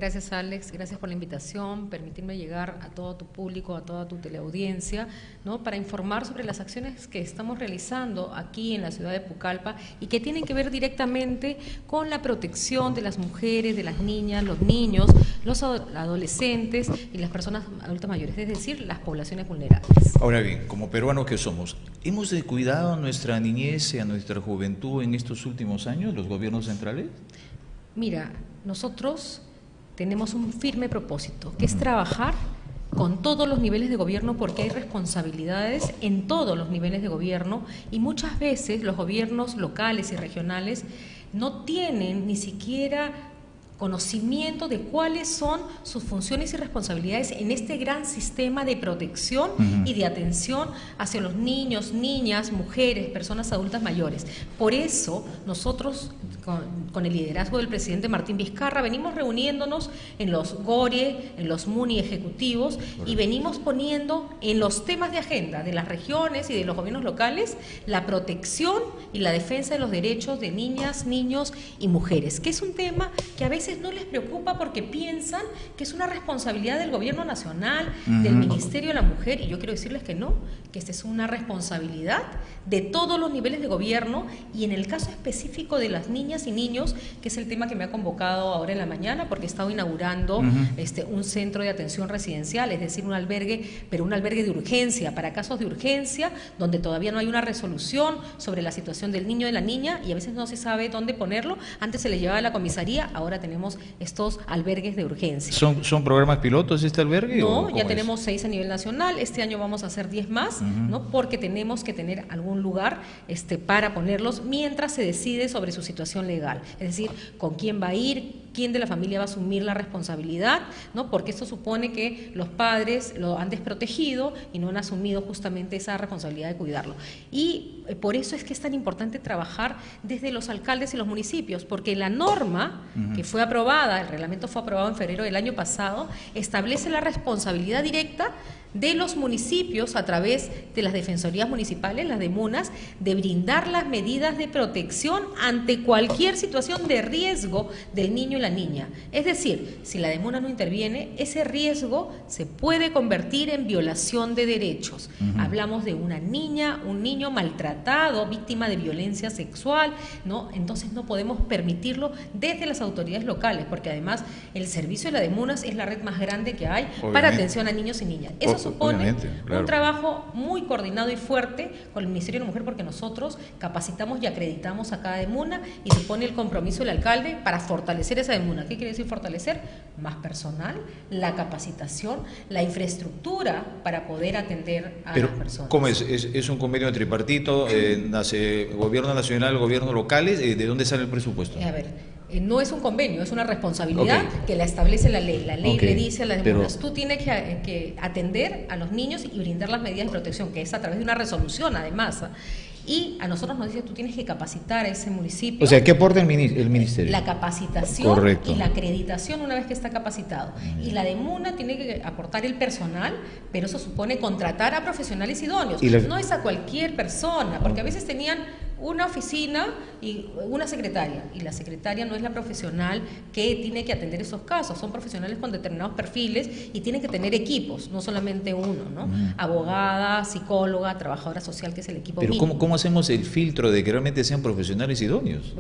Gracias, Alex, gracias por la invitación, permitirme llegar a todo tu público, a toda tu teleaudiencia, ¿no?, para informar sobre las acciones que estamos realizando aquí en la ciudad de Pucallpa y que tienen que ver directamente con la protección de las mujeres, de las niñas, los niños, los adolescentes y las personas adultas mayores, es decir, las poblaciones vulnerables. Ahora bien, como peruanos que somos, ¿hemos descuidado a nuestra niñez y a nuestra juventud en estos últimos años, los gobiernos centrales? Mira, nosotros tenemos un firme propósito, que es trabajar con todos los niveles de gobierno, porque hay responsabilidades en todos los niveles de gobierno y muchas veces los gobiernos locales y regionales no tienen ni siquiera conocimiento de cuáles son sus funciones y responsabilidades en este gran sistema de protección y de atención hacia los niños, niñas, mujeres, personas adultas mayores. Por eso nosotros, con el liderazgo del presidente Martín Vizcarra, venimos reuniéndonos en los GORIE, en los MUNI ejecutivos, y venimos poniendo en los temas de agenda de las regiones y de los gobiernos locales la protección y la defensa de los derechos de niñas, niños y mujeres, que es un tema que a veces no les preocupa porque piensan que es una responsabilidad del gobierno nacional, del Ministerio de la Mujer, y yo quiero decirles que no, que esta es una responsabilidad de todos los niveles de gobierno, y en el caso específico de las niñas y niños, que es el tema que me ha convocado ahora en la mañana, porque he estado inaugurando un centro de atención residencial, es decir, un albergue, pero un albergue de urgencia, para casos de urgencia, donde todavía no hay una resolución sobre la situación del niño y de la niña, y a veces no se sabe dónde ponerlo. Antes se le llevaba a la comisaría, ahora tenemos estos albergues de urgencia. ¿Son programas pilotos este albergue? No, ya tenemos 6 a nivel nacional, este año vamos a hacer 10 más, ¿no?, porque tenemos que tener algún lugar para ponerlos mientras se decide sobre su situación legal, es decir, con quién va a ir, quién de la familia va a asumir la responsabilidad, ¿no?, porque esto supone que los padres lo han desprotegido y no han asumido justamente esa responsabilidad de cuidarlo. Y por eso es que es tan importante trabajar desde los alcaldes y los municipios, porque la norma que fue aprobada, el reglamento fue aprobado en febrero del año pasado, establece la responsabilidad directa de los municipios a través de las defensorías municipales, las DEMUNAS, de brindar las medidas de protección ante cualquier situación de riesgo del niño y la niña. Es decir, si la DEMUNA no interviene, ese riesgo se puede convertir en violación de derechos. Hablamos de una niña, un niño maltratado, víctima de violencia sexual, ¿no? Entonces no podemos permitirlo desde las autoridades locales, porque además el servicio de la DEMUNAS es la red más grande que hay para atención a niños y niñas. Eso supone un trabajo muy coordinado y fuerte con el Ministerio de la Mujer, porque nosotros capacitamos y acreditamos a cada DEMUNA y se pone el compromiso del alcalde para fortalecer esa DEMUNA. ¿Qué quiere decir fortalecer? Más personal, la capacitación, la infraestructura para poder atender a las personas. ¿Cómo es? ¿Es un convenio tripartito? ¿Nace gobierno nacional, gobiernos locales? ¿De dónde sale el presupuesto? A ver, no es un convenio, es una responsabilidad que la establece la ley. La ley le dice a las DEMUNAS, tú tienes que atender a los niños y brindar las medidas de protección, que es a través de una resolución además. Y a nosotros nos dice, tú tienes que capacitar a ese municipio. O sea, ¿qué aporta el ministerio? La capacitación y la acreditación una vez que está capacitado. Y la DEMUNA tiene que aportar el personal, pero eso supone contratar a profesionales idóneos. No es a cualquier persona, porque a veces tenían una oficina y una secretaria, y la secretaria no es la profesional que tiene que atender esos casos, son profesionales con determinados perfiles y tienen que tener equipos, no solamente uno, ¿no? Abogada, psicóloga, trabajadora social, que es el equipo mínimo. Pero ¿cómo hacemos el filtro de que realmente sean profesionales idóneos?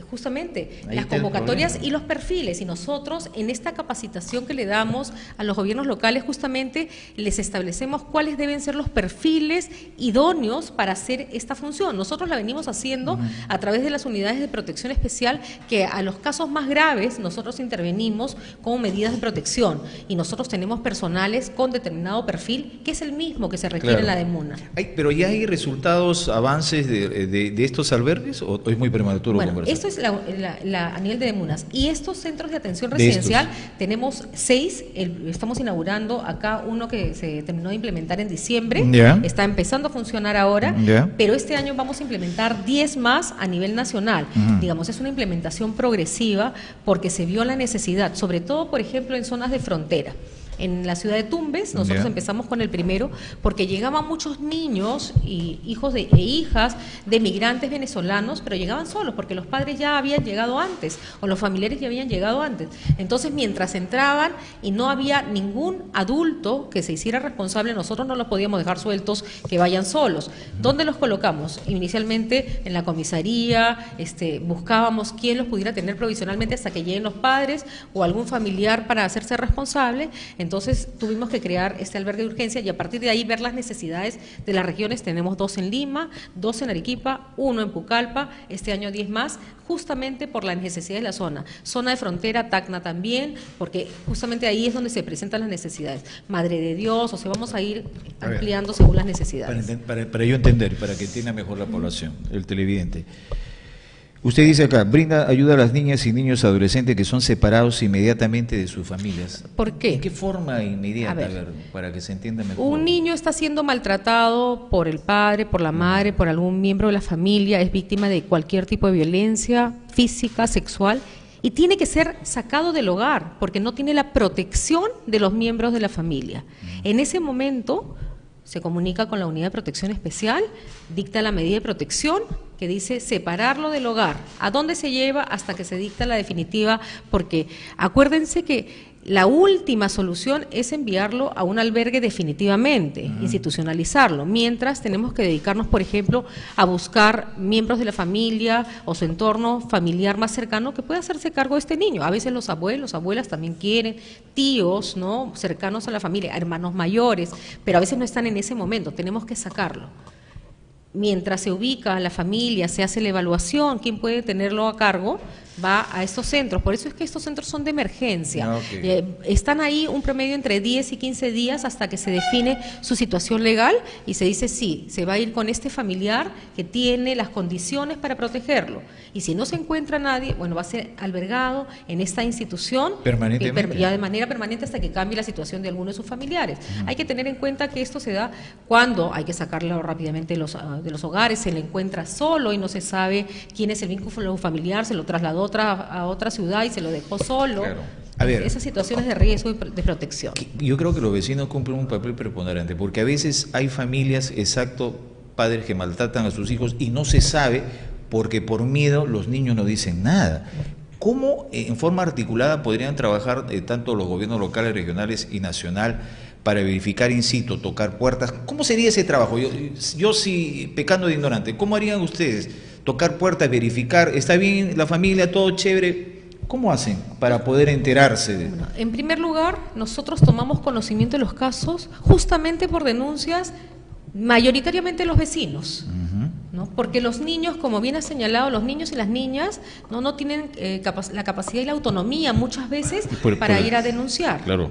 Justamente, las convocatorias y los perfiles, y nosotros en esta capacitación que le damos a los gobiernos locales, justamente les establecemos cuáles deben ser los perfiles idóneos para hacer esta función. Nosotros la venimos haciendo a través de las unidades de protección especial, que a los casos más graves nosotros intervenimos con medidas de protección, y nosotros tenemos personales con determinado perfil que es el mismo que se requiere en la DEMUNA. ¿Pero ya hay resultados, avances de estos albergues, o es muy prematuro conversar? Esto es a nivel de DEMUNAS, y estos centros de atención residencial tenemos 6, estamos inaugurando acá uno que se terminó de implementar en diciembre, está empezando a funcionar ahora, pero este año vamos a implementar 10 más a nivel nacional. Digamos, es una implementación progresiva porque se vio la necesidad, sobre todo, por ejemplo, en zonas de frontera. en la ciudad de Tumbes. Nosotros empezamos con el primero porque llegaban muchos niños y hijos e hijas de migrantes venezolanos, pero llegaban solos porque los padres ya habían llegado antes o los familiares ya habían llegado antes. Entonces, mientras entraban y no había ningún adulto que se hiciera responsable, nosotros no los podíamos dejar sueltos que vayan solos. ¿Dónde los colocamos? Inicialmente en la comisaría, buscábamos quién los pudiera tener provisionalmente hasta que lleguen los padres o algún familiar para hacerse responsable. Entonces tuvimos que crear este albergue de urgencia y a partir de ahí ver las necesidades de las regiones. Tenemos 2 en Lima, 2 en Arequipa, 1 en Pucallpa, este año 10 más, justamente por las necesidades de la zona de frontera, Tacna también, porque justamente ahí es donde se presentan las necesidades. Madre de Dios, o sea, vamos a ir ampliando según las necesidades. Para yo entender, para que entienda mejor la población, el televidente. Usted dice acá, brinda ayuda a las niñas y niños adolescentes que son separados inmediatamente de sus familias. ¿Por qué? ¿En qué forma inmediata, para que se entienda mejor? Un niño está siendo maltratado por el padre, por la madre, por algún miembro de la familia, es víctima de cualquier tipo de violencia física, sexual, y tiene que ser sacado del hogar, porque no tiene la protección de los miembros de la familia. En ese momento se comunica con la Unidad de Protección Especial, dicta la medida de protección que dice separarlo del hogar. ¿A dónde se lleva? Hasta que se dicta la definitiva, porque acuérdense que la última solución es enviarlo a un albergue definitivamente, institucionalizarlo, mientras tenemos que dedicarnos, por ejemplo, a buscar miembros de la familia o su entorno familiar más cercano que pueda hacerse cargo de este niño. A veces los abuelos, abuelas también quieren, tíos, ¿no?, cercanos a la familia, hermanos mayores, pero a veces no están en ese momento, tenemos que sacarlo. Mientras se ubica la familia, se hace la evaluación, quién puede tenerlo a cargo, va a estos centros. Por eso es que estos centros son de emergencia. Están ahí un promedio entre 10 y 15 días hasta que se define su situación legal y se dice sí, se va a ir con este familiar que tiene las condiciones para protegerlo. Y si no se encuentra nadie, bueno, va a ser albergado en esta institución permanentemente, ya de manera permanente hasta que cambie la situación de alguno de sus familiares. Hay que tener en cuenta que esto se da cuando hay que sacarlo rápidamente de los hogares, se le encuentra solo y no se sabe quién es el vínculo familiar, se lo trasladó a otra ciudad y se lo dejó solo. Claro. A ver, esas situaciones de riesgo y de protección. Yo creo que los vecinos cumplen un papel preponderante, porque a veces hay familias, padres que maltratan a sus hijos y no se sabe porque por miedo los niños no dicen nada. ¿Cómo en forma articulada podrían trabajar tanto los gobiernos locales, regionales y nacional para verificar in situ, tocar puertas? ¿Cómo sería ese trabajo? Yo sí, pecando de ignorante, ¿cómo harían ustedes? Tocar puertas, verificar, ¿está bien la familia, todo chévere? ¿Cómo hacen para poder enterarse? Bueno, en primer lugar, nosotros tomamos conocimiento de los casos justamente por denuncias mayoritariamente de los vecinos, ¿no? Porque los niños, como bien ha señalado, los niños y las niñas no tienen la capacidad y la autonomía muchas veces para ir a denunciar. Claro.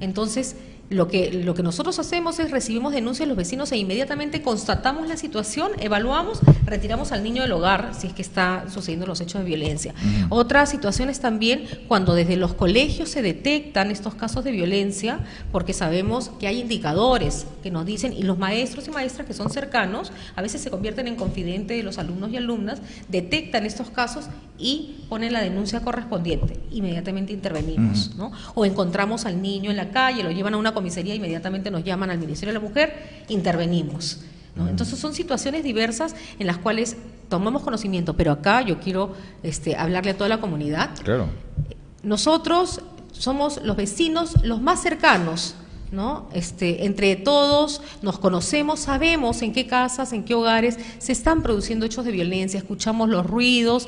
Entonces, lo que nosotros hacemos es recibimos denuncias de los vecinos e inmediatamente constatamos la situación, evaluamos, retiramos al niño del hogar si es que está sucediendo los hechos de violencia. Otras situaciones también cuando desde los colegios se detectan estos casos de violencia, porque sabemos que hay indicadores que nos dicen, y los maestros y maestras que son cercanos, a veces se convierten en confidentes de los alumnos y alumnas, detectan estos casos y ponen la denuncia correspondiente. Inmediatamente intervenimos, ¿no? O encontramos al niño en la calle, lo llevan a una comisaría, inmediatamente nos llaman al Ministerio de la Mujer, intervenimos, ¿no? Entonces son situaciones diversas en las cuales tomamos conocimiento, pero acá yo quiero hablarle a toda la comunidad. Claro. Nosotros somos los vecinos los más cercanos, ¿no? Entre todos nos conocemos, sabemos en qué casas, en qué hogares se están produciendo hechos de violencia, escuchamos los ruidos,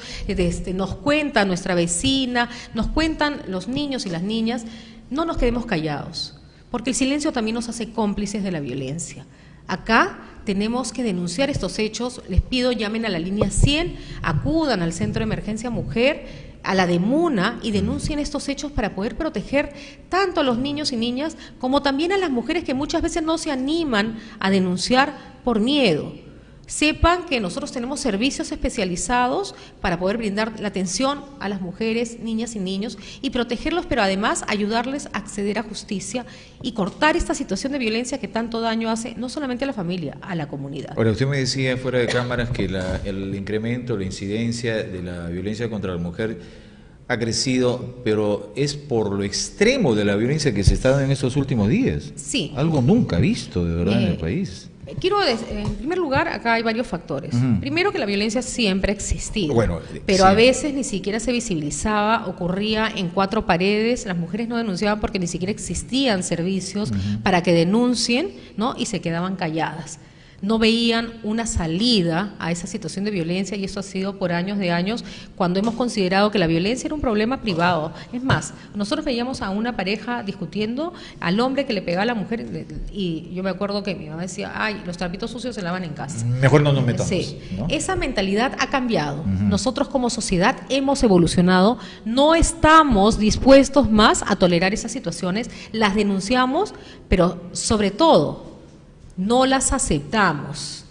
nos cuenta nuestra vecina, nos cuentan los niños y las niñas. No nos quedemos callados, porque el silencio también nos hace cómplices de la violencia. Acá tenemos que denunciar estos hechos, les pido llamen a la línea 100, acudan al Centro de Emergencia Mujer, a la de MUNA y denuncien estos hechos para poder proteger tanto a los niños y niñas como también a las mujeres que muchas veces no se animan a denunciar por miedo. Sepan que nosotros tenemos servicios especializados para poder brindar la atención a las mujeres, niñas y niños y protegerlos, pero además ayudarles a acceder a justicia y cortar esta situación de violencia que tanto daño hace no solamente a la familia, a la comunidad. Ahora, usted me decía fuera de cámaras que el incremento, la incidencia de la violencia contra la mujer ha crecido, pero es por lo extremo de la violencia que se está dando en estos últimos días. Sí. Algo nunca visto, de verdad, en el país. En primer lugar, acá hay varios factores. Primero, que la violencia siempre ha existido, Bueno, pero sí. a veces ni siquiera se visibilizaba, ocurría en cuatro paredes, las mujeres no denunciaban porque ni siquiera existían servicios para que denuncien, ¿no? Y se quedaban calladas. No veían una salida a esa situación de violencia, y eso ha sido por años de años, cuando hemos considerado que la violencia era un problema privado. Es más, nosotros veíamos a una pareja discutiendo, al hombre que le pegaba a la mujer, y yo me acuerdo que mi mamá decía, ay, los trapitos sucios se lavan en casa. Mejor no nos metamos. Sí, ¿no? Esa mentalidad ha cambiado. Nosotros como sociedad hemos evolucionado, no estamos dispuestos más a tolerar esas situaciones, las denunciamos, pero sobre todo no las aceptamos.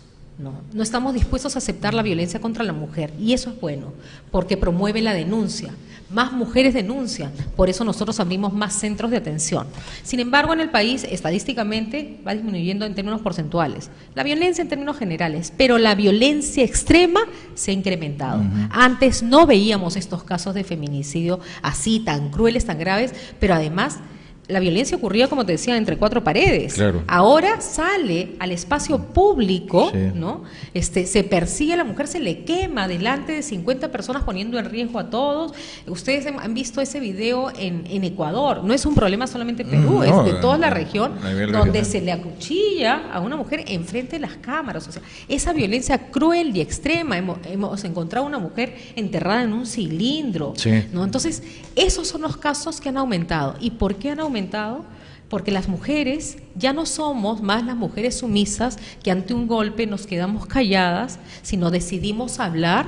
No estamos dispuestos a aceptar la violencia contra la mujer, y eso es bueno, porque promueve la denuncia. Más mujeres denuncian, por eso nosotros abrimos más centros de atención. Sin embargo, en el país, estadísticamente, va disminuyendo en términos porcentuales la violencia en términos generales, pero la violencia extrema se ha incrementado. Antes no veíamos estos casos de feminicidio así, tan crueles, tan graves, pero además la violencia ocurría, como te decía, entre cuatro paredes. Claro. Ahora sale al espacio público, sí. ¿no? Se persigue a la mujer, se le quema delante de 50 personas, poniendo en riesgo a todos. Ustedes han visto ese video en Ecuador. No es un problema solamente en Perú, No, es de toda la región, donde regional se le acuchilla a una mujer enfrente de las cámaras. O sea, esa violencia cruel y extrema. Hemos encontrado una mujer enterrada en un cilindro, sí. ¿no? Entonces, esos son los casos que han aumentado. ¿Y por qué han aumentado? Porque las mujeres ya no somos más las mujeres sumisas que ante un golpe nos quedamos calladas, sino decidimos hablar,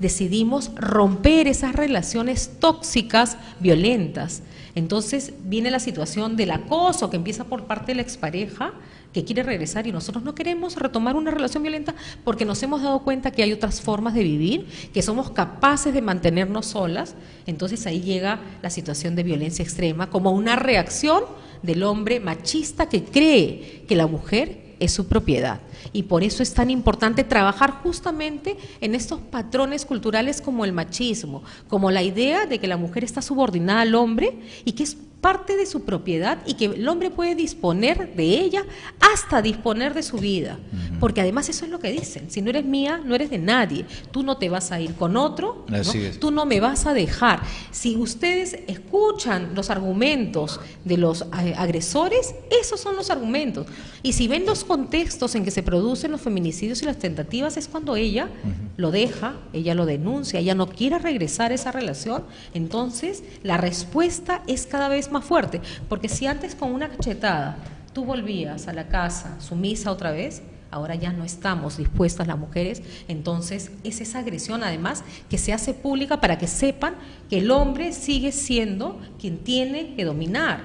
decidimos romper esas relaciones tóxicas, violentas. Entonces viene la situación del acoso que empieza por parte de la expareja, que quiere regresar, y nosotros no queremos retomar una relación violenta porque nos hemos dado cuenta que hay otras formas de vivir, que somos capaces de mantenernos solas. Entonces ahí llega la situación de violencia extrema como una reacción del hombre machista que cree que la mujer es su propiedad. Y por eso es tan importante trabajar justamente en estos patrones culturales como el machismo, como la idea de que la mujer está subordinada al hombre y que es parte de su propiedad, y que el hombre puede disponer de ella hasta disponer de su vida, porque además eso es lo que dicen: si no eres mía, no eres de nadie, tú no te vas a ir con otro, ¿no? Tú no me vas a dejar. Si ustedes escuchan los argumentos de los agresores, esos son los argumentos, y si ven los contextos en que se producen los feminicidios y las tentativas, es cuando ella lo deja, ella lo denuncia, ella no quiere regresar a esa relación. Entonces la respuesta es cada vez más fuerte, porque si antes con una cachetada tú volvías a la casa sumisa otra vez, ahora ya no estamos dispuestas las mujeres. Entonces es esa agresión además que se hace pública para que sepan que el hombre sigue siendo quien tiene que dominar.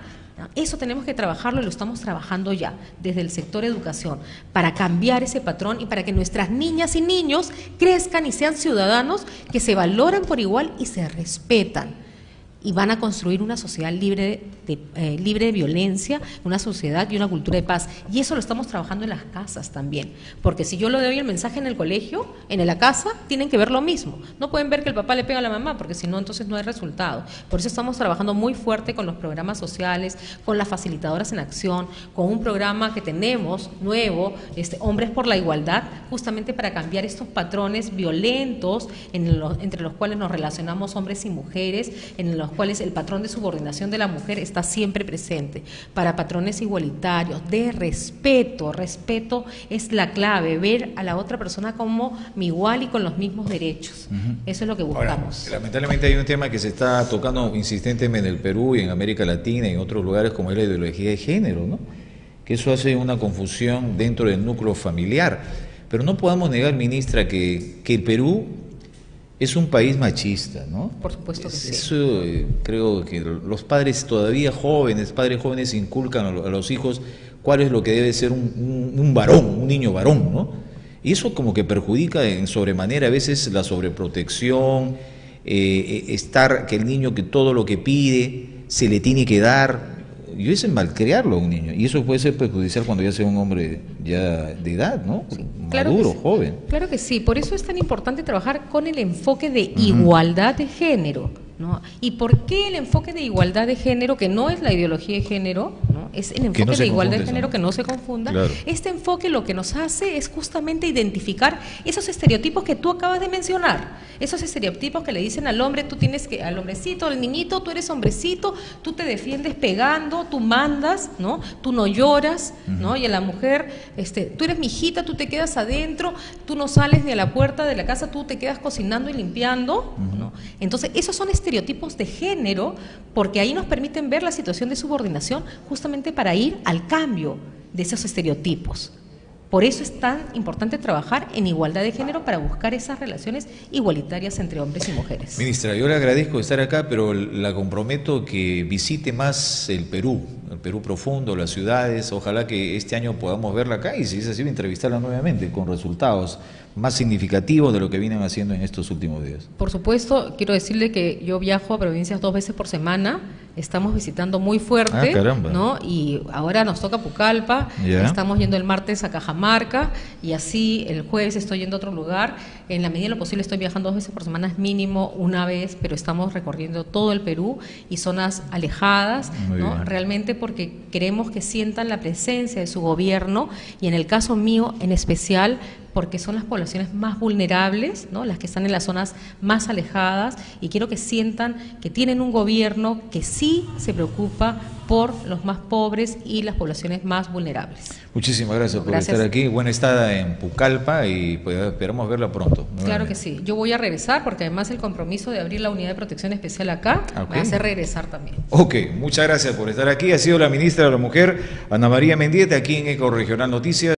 Eso tenemos que trabajarlo, y lo estamos trabajando ya desde el sector educación, para cambiar ese patrón y para que nuestras niñas y niños crezcan y sean ciudadanos que se valoran por igual y se respetan, y van a construir una sociedad libre de violencia, una sociedad y una cultura de paz. Y eso lo estamos trabajando en las casas también, porque si yo le doy el mensaje en el colegio, en la casa tienen que ver lo mismo. No pueden ver que el papá le pega a la mamá, porque si no, entonces no hay resultado. Por eso estamos trabajando muy fuerte con los programas sociales, con las facilitadoras en acción, con un programa que tenemos nuevo, Hombres por la Igualdad, justamente para cambiar estos patrones violentos entre los cuales nos relacionamos hombres y mujeres, en los cuales el patrón de subordinación de la mujer está siempre presente, para patrones igualitarios, de respeto. Respeto es la clave, ver a la otra persona como mi igual y con los mismos derechos. Eso es lo que buscamos. Ahora, lamentablemente hay un tema que se está tocando insistentemente en el Perú y en América Latina y en otros lugares, como es la ideología de género, ¿no? Que eso hace una confusión dentro del núcleo familiar. Pero no podemos negar, ministra, que el Perú es un país machista, ¿no? Por supuesto que sí. Eso creo que los padres todavía jóvenes, inculcan a los hijos cuál es lo que debe ser un varón, un niño varón, ¿no? Y eso como que perjudica en sobremanera a veces la sobreprotección, que el niño, que todo lo que pide se le tiene que dar. Y es malcriarlo a un niño, y eso puede ser perjudicial cuando ya sea un hombre ya de edad, ¿no? Sí, maduro, sí, joven. Claro que sí, por eso es tan importante trabajar con el enfoque de igualdad de género. ¿no? ¿Y por qué el enfoque de igualdad de género, que no es la ideología de género, ¿no? Es el enfoque no de igualdad de confunda género, eso, ¿no? que no se confunda? Claro. Este enfoque lo que nos hace es justamente identificar esos estereotipos que tú acabas de mencionar, esos estereotipos que le dicen al hombre, tú tienes que, al hombrecito, al niñito, tú eres hombrecito, tú te defiendes pegando, tú mandas, ¿no? Tú no lloras, ¿no? Y a la mujer, tú eres mi hijita, tú te quedas adentro, tú no sales ni a la puerta de la casa, tú te quedas cocinando y limpiando, ¿no? Entonces, esos son estereotipos de género, porque ahí nos permiten ver la situación de subordinación justamente para ir al cambio de esos estereotipos. Por eso es tan importante trabajar en igualdad de género para buscar esas relaciones igualitarias entre hombres y mujeres. Ministra, yo le agradezco estar acá, pero la comprometo que visite más el Perú profundo, las ciudades. Ojalá que este año podamos verla acá y, si es así, entrevistarla nuevamente con resultados más significativos de lo que vienen haciendo en estos últimos días. Por supuesto, quiero decirle que yo viajo a provincias 2 veces por semana, estamos visitando muy fuerte, ¿no? Y ahora nos toca Pucallpa, estamos yendo el martes a Cajamarca y así el jueves estoy yendo a otro lugar. En la medida de lo posible estoy viajando 2 veces por semana, mínimo una vez, pero estamos recorriendo todo el Perú y zonas alejadas, ¿no? Realmente porque queremos que sientan la presencia de su gobierno y en el caso mío en especial, porque son las poblaciones más vulnerables, ¿no? Las que están en las zonas más alejadas, y quiero que sientan que tienen un gobierno que sí se preocupa por los más pobres y las poblaciones más vulnerables. Muchísimas gracias por estar aquí. Buena estada en Pucallpa y pues esperamos verla pronto. Claro que sí. Yo voy a regresar porque además el compromiso de abrir la unidad de protección especial acá me hace regresar también. Ok, muchas gracias por estar aquí. Ha sido la ministra de la Mujer, Ana María Mendieta, aquí en Eco Regional Noticias.